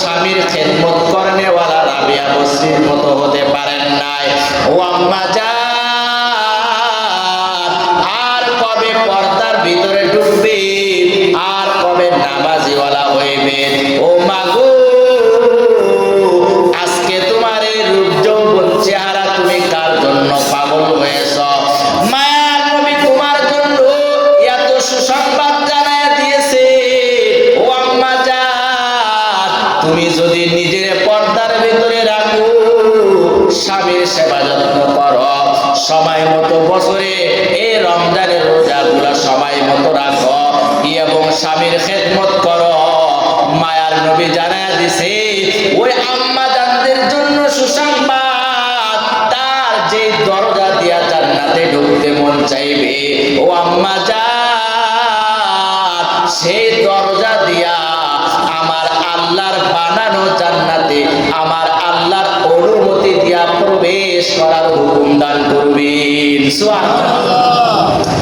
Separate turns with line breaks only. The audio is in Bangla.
স্বামীর খেদমত করনেওয়ালা রাবিয়া বসরির মতো হতে পারেন নাই। ও আম্মা জান, আর কবে পর্দার ভিতরে ঢুকবেন, আর কবে নামাজিওয়ালা হইবেন? ও মাগো, আজকে তোমার এই রূপ যৌবন চেহারা তুমি কার জন্য পাগল হয়েছ? মায়ার নবী তোমার জন্য এত সুসংবাদ জানায় দিয়েছে। ও আম্মা জান, তুমি যদি নিজের পর্দার ভিতরে রাখো, স্বামীর সেবা যত্ন করো, সময় মতো বছরে এই রমজানের রোজাগুলো সময় মতো রাখো এবং স্বামীর খেদমত করো, মায়ার নবী জানায় দিছে ওই আম্মা জানদের জন্য সুসংবাদ, তার যে দরজা দিয়া জান্নাতে ঢুকতে মন চাইবে, ও আম্মা জান, সেই দরজা দিয়া আমার আল্লাহর বানানো জান্নাতে আমার আল্লাহর অনুমতি দিয়া প্রবেশ করার হুকুম দান করবেন। সুবহানাল্লাহ।